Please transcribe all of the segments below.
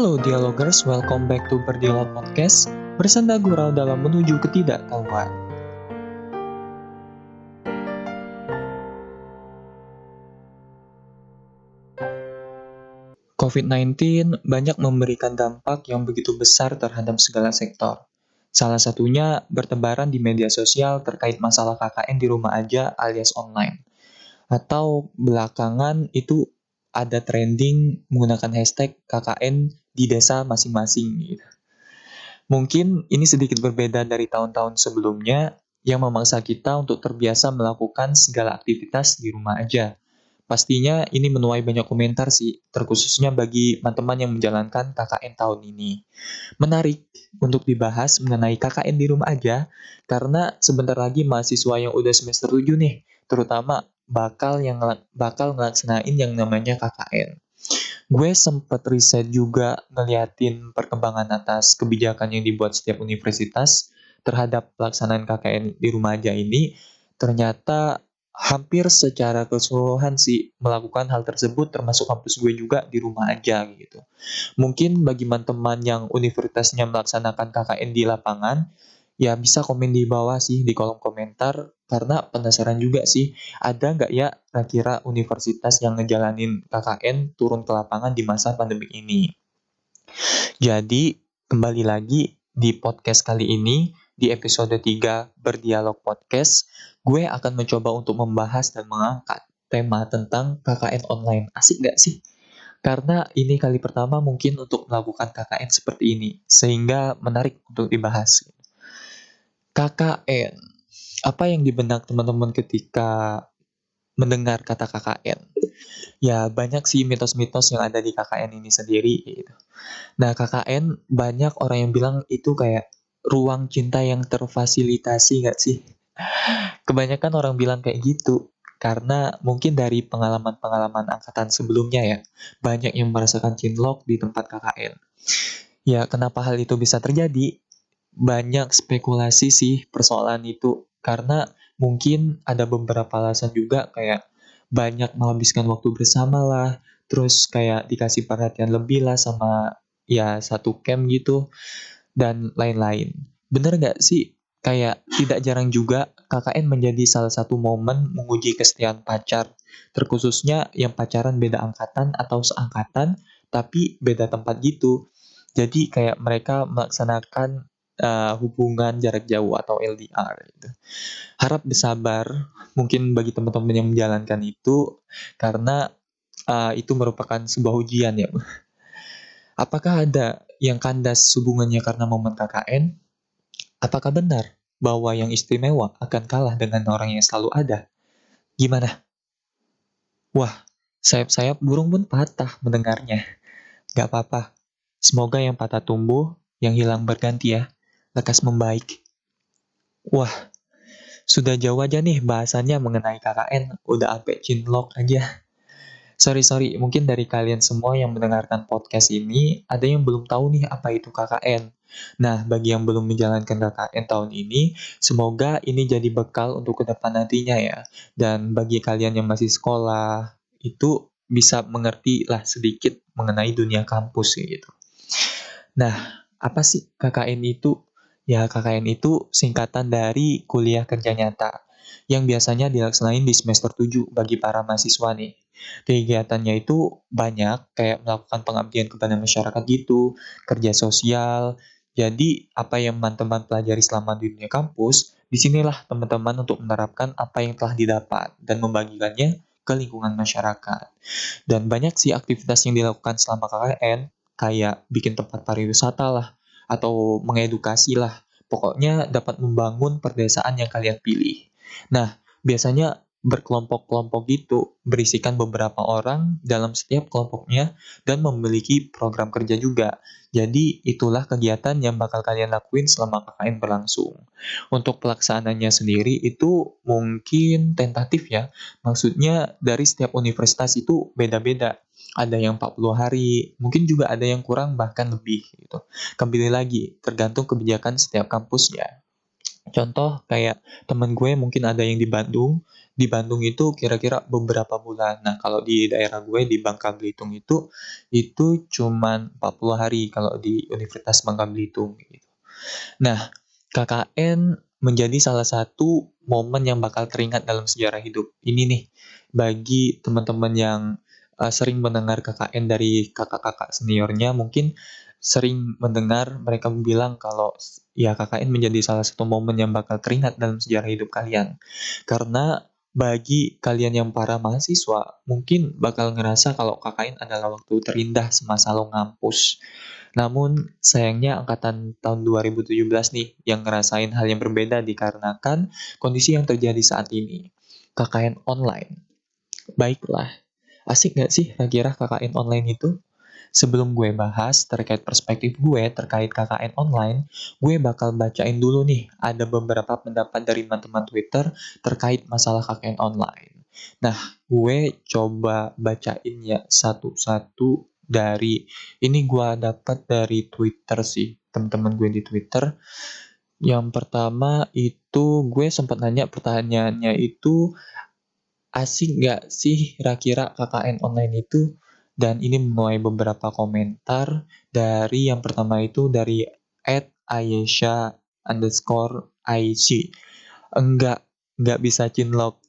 Halo Dialogers, welcome back to Berdialog Podcast. Bersanda gurau dalam menuju ketidaktahuan. COVID-19 banyak memberikan dampak yang begitu besar terhadap segala sektor. Salah satunya bertebaran di media sosial terkait masalah KKN di rumah aja alias online. Atau belakangan itu ada trending menggunakan hashtag KKN di desa masing-masing gitu. Mungkin ini sedikit berbeda dari tahun-tahun sebelumnya yang memaksa kita untuk terbiasa melakukan segala aktivitas di rumah aja. Pastinya ini menuai banyak komentar sih, terkhususnya bagi teman-teman yang menjalankan KKN tahun ini. Menarik untuk dibahas mengenai KKN di rumah aja, karena sebentar lagi mahasiswa yang udah semester 7 nih, terutama bakal ngelaksanain yang namanya KKN. Gue sempet riset juga ngeliatin perkembangan atas kebijakan yang dibuat setiap universitas terhadap pelaksanaan KKN di rumah aja ini. Ternyata hampir secara keseluruhan sih melakukan hal tersebut, termasuk kampus gue juga di rumah aja gitu. Mungkin bagi teman-teman yang universitasnya melaksanakan KKN di lapangan, ya bisa komen di bawah sih di kolom komentar, karena penasaran juga sih, ada nggak ya kira-kira universitas yang ngejalanin KKN turun ke lapangan di masa pandemi ini. Jadi, kembali lagi di podcast kali ini, di episode 3 Berdialog Podcast, gue akan mencoba untuk membahas dan mengangkat tema tentang KKN online. Asik nggak sih? Karena ini kali pertama mungkin untuk melakukan KKN seperti ini, sehingga menarik untuk dibahas. KKN, apa yang di benak teman-teman ketika mendengar kata KKN? Ya, banyak sih mitos-mitos yang ada di KKN ini sendiri gitu. Nah, KKN banyak orang yang bilang itu kayak ruang cinta yang terfasilitasi nggak sih? Kebanyakan orang bilang kayak gitu, karena mungkin dari pengalaman-pengalaman angkatan sebelumnya ya, banyak yang merasakan cinlok di tempat KKN. Ya, kenapa hal itu bisa terjadi? Banyak spekulasi sih persoalan itu, karena mungkin ada beberapa alasan juga, kayak banyak menghabiskan waktu bersama lah, terus kayak dikasih perhatian lebih lah sama ya satu camp gitu, dan lain-lain. Bener nggak sih? Kayak tidak jarang juga KKN menjadi salah satu momen menguji kesetiaan pacar, terkhususnya yang pacaran beda angkatan atau seangkatan, tapi beda tempat gitu. Jadi kayak mereka melaksanakan hubungan jarak jauh atau LDR gitu. Harap bersabar mungkin bagi teman-teman yang menjalankan itu, karena itu merupakan sebuah ujian ya. Apakah ada yang kandas hubungannya karena momen KKN? Apakah benar bahwa yang istimewa akan kalah dengan orang yang selalu ada? Gimana? Wah, sayap-sayap burung pun patah mendengarnya. Gak apa-apa. Semoga yang patah tumbuh, yang hilang berganti ya. Lekas membaik. Wah, sudah jauh aja nih bahasannya mengenai KKN. Udah sampai cinlok aja. Sorry, mungkin dari kalian semua yang mendengarkan podcast ini, ada yang belum tahu nih apa itu KKN. Nah, bagi yang belum menjalankan KKN tahun ini, semoga ini jadi bekal untuk ke depan nantinya ya. Dan bagi kalian yang masih sekolah, itu bisa mengerti lah sedikit mengenai dunia kampus gitu. Nah, apa sih KKN itu? Ya, KKN itu singkatan dari kuliah kerja nyata, yang biasanya dilaksanain di semester 7 bagi para mahasiswa nih. Kegiatannya itu banyak, kayak melakukan pengabdian kepada masyarakat gitu, kerja sosial. Jadi, apa yang teman-teman pelajari selama di dunia kampus, disinilah teman-teman untuk menerapkan apa yang telah didapat dan membagikannya ke lingkungan masyarakat. Dan banyak sih aktivitas yang dilakukan selama KKN, kayak bikin tempat pariwisata lah, atau mengedukasi lah. Pokoknya dapat membangun perdesaan yang kalian pilih. Nah, biasanya berkelompok-kelompok gitu, berisikan beberapa orang dalam setiap kelompoknya, dan memiliki program kerja juga. Jadi, itulah kegiatan yang bakal kalian lakuin selama KKN berlangsung. Untuk pelaksanaannya sendiri itu mungkin tentatif ya, maksudnya dari setiap universitas itu beda-beda. Ada yang 40 hari, mungkin juga ada yang kurang bahkan lebih gitu. Kembali lagi, tergantung kebijakan setiap kampus ya. Contoh kayak temen gue mungkin ada yang di Bandung itu kira-kira beberapa bulan. Nah, kalau di daerah gue di Bangka Belitung itu cuman 40 hari kalau di Universitas Bangka Belitung gitu. Nah, KKN menjadi salah satu momen yang bakal teringat dalam sejarah hidup. Ini nih, bagi teman-teman yang sering mendengar KKN dari kakak-kakak seniornya, mungkin sering mendengar mereka bilang kalau ya KKN menjadi salah satu momen yang bakal teringat dalam sejarah hidup kalian. Karena bagi kalian yang para mahasiswa, mungkin bakal ngerasa kalau KKN adalah waktu terindah semasa lo ngampus. Namun sayangnya angkatan tahun 2017 nih yang ngerasain hal yang berbeda dikarenakan kondisi yang terjadi saat ini. KKN online. Baiklah, asik nggak sih kira-kira KKN online itu? Sebelum gue bahas terkait perspektif gue terkait KKN online, gue bakal bacain dulu nih ada beberapa pendapat dari teman-teman Twitter terkait masalah KKN online. Nah, gue coba bacain ya satu-satu dari ini gue dapat dari Twitter sih, teman-teman gue di Twitter. Yang pertama itu gue sempat nanya pertanyaannya itu asik nggak sih kira-kira KKN online itu? Dan ini menuai beberapa komentar dari yang pertama itu dari @ayesha_ic. Enggak bisa cinlok.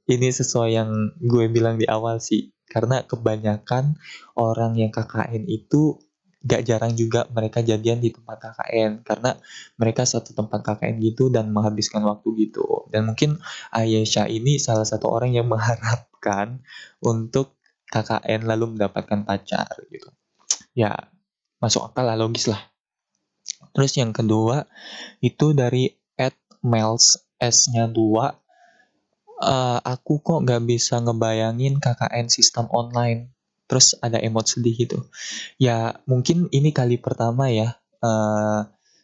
Ini sesuai yang gue bilang di awal sih. Karena kebanyakan orang yang KKN itu gak jarang juga mereka jadian di tempat KKN. Karena mereka satu tempat KKN gitu dan menghabiskan waktu gitu. Dan mungkin Ayesha ini salah satu orang yang mengharapkan untuk KKN lalu mendapatkan pacar gitu. Ya, masuk akal lah, logis lah. Terus yang kedua itu dari @mels S-nya 2. Aku kok nggak bisa ngebayangin KKN sistem online. Terus ada emot sedih gitu. Ya, mungkin ini kali pertama ya,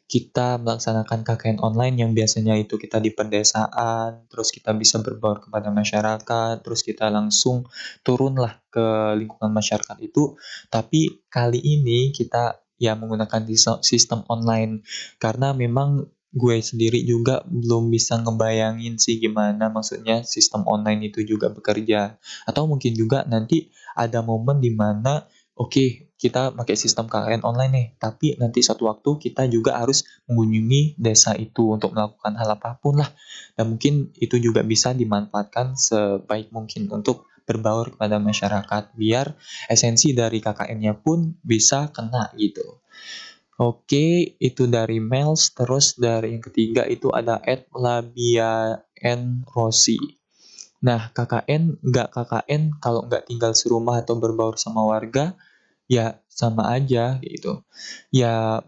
kita melaksanakan KKN online yang biasanya itu kita di pedesaan, terus kita bisa berbaur kepada masyarakat, terus kita langsung turunlah ke lingkungan masyarakat itu. Tapi kali ini kita ya menggunakan sistem online karena memang gue sendiri juga belum bisa ngebayangin sih gimana maksudnya sistem online itu juga bekerja. Atau mungkin juga nanti ada momen di mana oke, kita pakai sistem KKN online nih, tapi nanti suatu waktu kita juga harus mengunjungi desa itu untuk melakukan hal apapun lah. Dan mungkin itu juga bisa dimanfaatkan sebaik mungkin untuk berbaur kepada masyarakat, biar esensi dari KKN-nya pun bisa kena gitu. Oke, itu dari Mels. Terus dari yang ketiga itu ada @labia_n_rossi. Nah, KKN nggak KKN kalau nggak tinggal serumah atau berbaur sama warga, ya sama aja gitu. Ya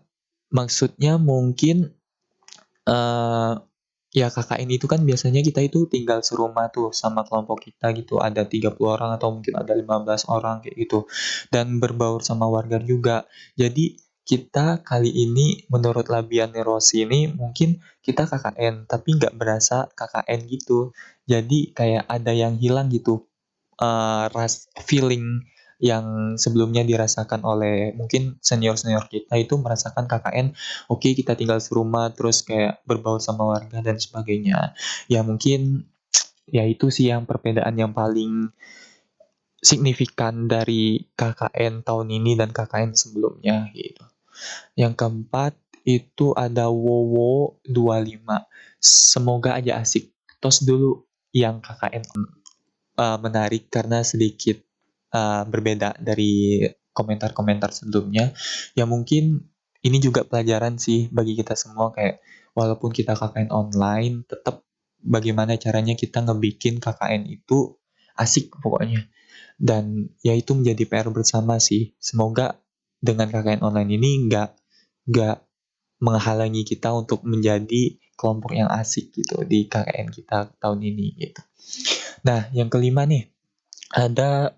maksudnya mungkin eh ya KKN itu kan biasanya kita itu tinggal serumah tuh sama kelompok kita gitu. Ada 30 orang atau mungkin ada 15 orang kayak gitu. Dan berbaur sama warga juga. Jadi kita kali ini menurut Labian Rossi ini mungkin kita KKN tapi nggak berasa KKN gitu. Jadi kayak ada yang hilang gitu feeling yang sebelumnya dirasakan oleh mungkin senior-senior kita itu merasakan KKN, oke kita tinggal serumah terus kayak berbaur sama warga dan sebagainya. Ya mungkin ya itu sih yang perbedaan yang paling signifikan dari KKN tahun ini dan KKN sebelumnya gitu. Yang keempat itu ada Wowo 25. Semoga aja asik. Tos dulu yang KKN menarik karena sedikit berbeda dari komentar-komentar sebelumnya. Ya mungkin ini juga pelajaran sih bagi kita semua kayak walaupun kita KKN online, tetap bagaimana caranya kita ngebikin KKN itu asik pokoknya. Dan ya itu menjadi PR bersama sih. Semoga dengan KKN online ini nggak menghalangi kita untuk menjadi kelompok yang asik gitu di KKN kita tahun ini gitu. Nah, yang kelima nih, ada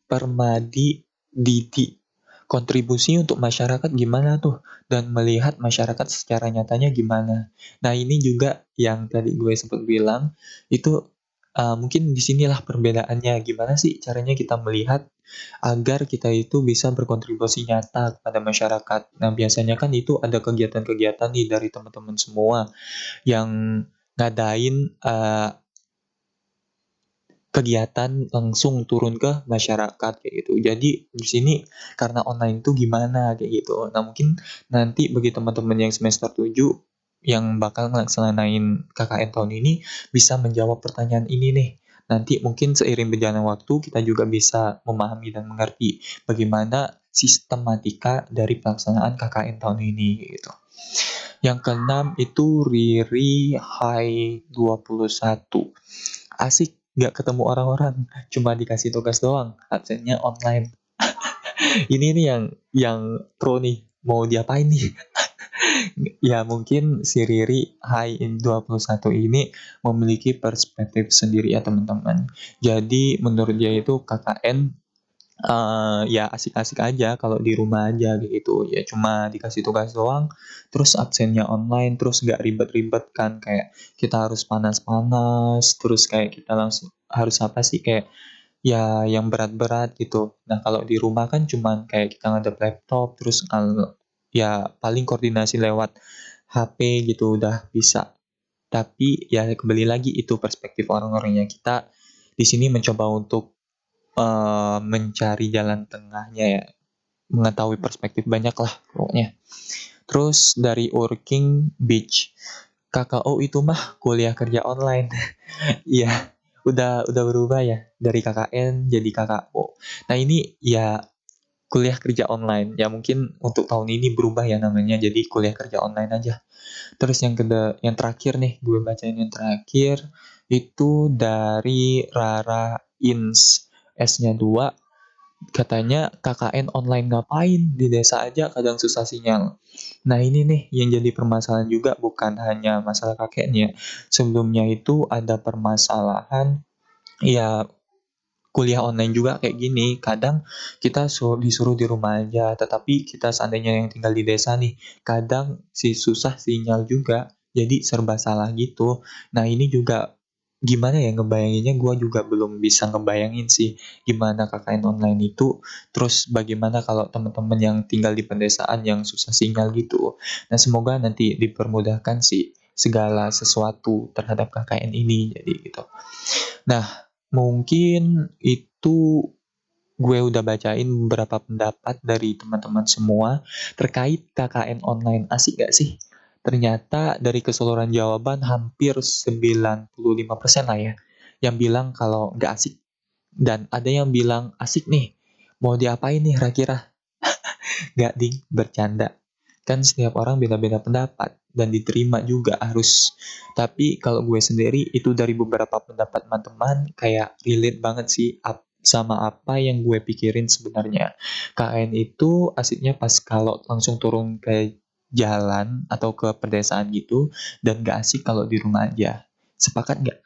Permadi Didi. Kontribusi untuk masyarakat gimana tuh? Dan melihat masyarakat secara nyatanya gimana? Nah, ini juga yang tadi gue sempat bilang, itu mungkin di sinilah perbedaannya, gimana sih caranya kita melihat agar kita itu bisa berkontribusi nyata kepada masyarakat. Nah, biasanya kan itu ada kegiatan-kegiatan nih dari teman-teman semua yang ngadain kegiatan langsung turun ke masyarakat kayak gitu. Jadi di sini karena online itu gimana kayak gitu. Nah, mungkin nanti bagi teman-teman yang semester 7 yang bakal ngelaksanain KKN tahun ini bisa menjawab pertanyaan ini nih. Nanti mungkin seiring berjalannya waktu kita juga bisa memahami dan mengerti bagaimana sistematika dari pelaksanaan KKN tahun ini gitu. Yang keenam itu Riri Hai 21. Asik, nggak ketemu orang-orang, cuma dikasih tugas doang, absennya online. Ini nih yang pro nih, mau diapain nih? Ya mungkin si Riri Hai 21 ini memiliki perspektif sendiri ya teman-teman. Jadi menurut dia itu KKN ya asik-asik aja kalau di rumah aja gitu, ya cuma dikasih tugas doang, terus absennya online, terus nggak ribet-ribet kan, kayak kita harus panas-panas, terus kayak kita langsung harus apa sih, kayak ya yang berat-berat gitu. Nah kalau di rumah kan cuman kayak kita ngadep laptop, terus ya paling koordinasi lewat HP gitu udah bisa. Tapi ya kembali lagi itu perspektif orang-orangnya, kita di sini mencoba untuk mencari jalan tengahnya ya, mengetahui perspektif banyak lah pokoknya. Terus dari Working Beach, KKO itu mah kuliah kerja online. Iya, udah berubah ya dari KKN jadi KKO. Nah ini ya kuliah kerja online. Ya mungkin untuk tahun ini berubah ya namanya jadi kuliah kerja online aja. Terus yang terakhir nih, gue bacain yang terakhir itu dari Rara Ins, S-nya 2. Katanya KKN online ngapain, di desa aja kadang susah sinyal. Nah ini nih yang jadi permasalahan juga, bukan hanya masalah KKN ya. Sebelumnya itu ada permasalahan ya kuliah online juga kayak gini. Kadang kita disuruh di rumah aja, tetapi kita seandainya yang tinggal di desa nih, kadang susah sinyal juga, jadi serba salah gitu. Nah ini juga gimana ya ngebayanginnya, gue juga belum bisa ngebayangin sih gimana KKN online itu. Terus bagaimana kalau teman-teman yang tinggal di pedesaan yang susah sinyal gitu. Nah semoga nanti dipermudahkan sih segala sesuatu terhadap KKN ini jadi gitu. Nah, mungkin itu gue udah bacain beberapa pendapat dari teman-teman semua terkait KKN online. Asik gak sih? Ternyata dari keseluruhan jawaban hampir 95% lah ya yang bilang kalau gak asik. Dan ada yang bilang asik nih. Mau diapain nih kira-kira? Gak ding, bercanda. Kan setiap orang beda-beda pendapat dan diterima juga harus. Tapi kalau gue sendiri itu dari beberapa pendapat teman-teman kayak relate banget sih sama apa yang gue pikirin sebenarnya. KN itu asiknya pas kalau langsung turun ke jalan atau ke pedesaan gitu, dan gak asik kalau di rumah aja. Sepakat gak?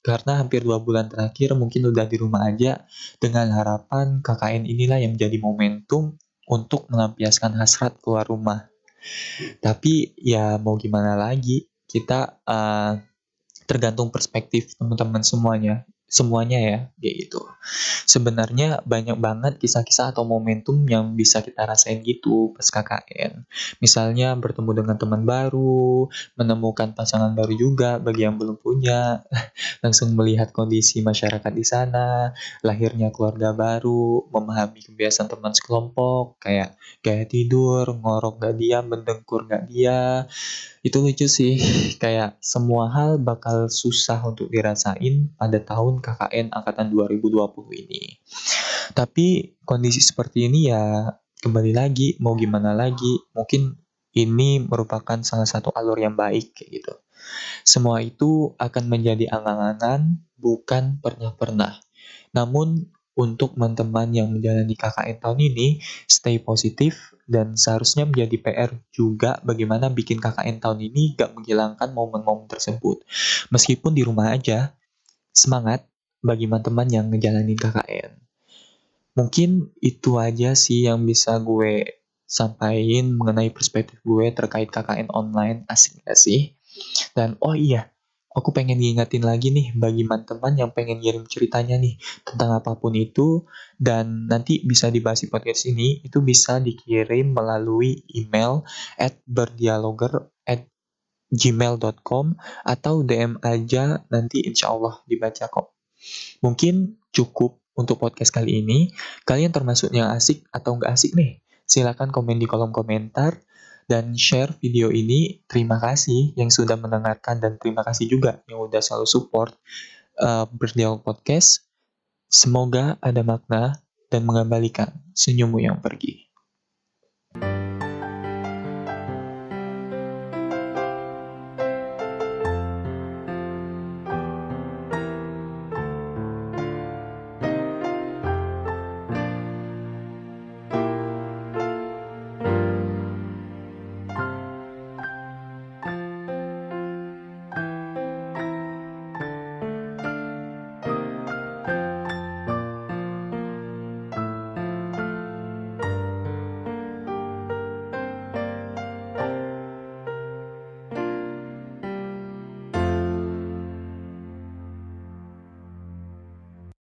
Karena hampir 2 bulan terakhir mungkin udah di rumah aja, dengan harapan KKN inilah yang menjadi momentum untuk melampiaskan hasrat keluar rumah. Tapi ya mau gimana lagi, kita tergantung perspektif teman-teman semuanya ya, kayak gitu. Sebenarnya banyak banget kisah-kisah atau momentum yang bisa kita rasain gitu pas KKN. Misalnya bertemu dengan teman baru, menemukan pasangan baru juga bagi yang belum punya, langsung melihat kondisi masyarakat di sana, lahirnya keluarga baru, memahami kebiasaan teman sekelompok, kayak gaya tidur, ngorok gak dia, mendengkur gak dia. Itu lucu sih, kayak semua hal bakal susah untuk dirasain pada tahun KKN angkatan 2020 ini. Tapi kondisi seperti ini ya kembali lagi, mau gimana lagi, mungkin ini merupakan salah satu alur yang baik kayak gitu. Semua itu akan menjadi angan-angan, bukan pernah-pernah. Namun, untuk teman-teman yang menjalani KKN tahun ini, stay positif, dan seharusnya menjadi PR juga bagaimana bikin KKN tahun ini gak menghilangkan momen-momen tersebut. Meskipun di rumah aja, semangat bagi teman-teman yang ngejalanin KKN. Mungkin itu aja sih yang bisa gue sampaikan mengenai perspektif gue terkait KKN online. Asik gak sih? Dan oh iya, aku pengen ngingetin lagi nih bagi teman-teman yang pengen ngirim ceritanya nih tentang apapun itu, dan nanti bisa dibahas di podcast ini, itu bisa dikirim melalui email @berdialoger@gmail.com atau DM aja, nanti insya Allah dibaca kok. Mungkin cukup untuk podcast kali ini. Kalian termasuk yang asik atau nggak asik nih? Silakan komen di kolom komentar dan share video ini. Terima kasih yang sudah mendengarkan dan terima kasih juga yang udah selalu support Berdialog Podcast. Semoga ada makna dan mengembalikan senyummu yang pergi.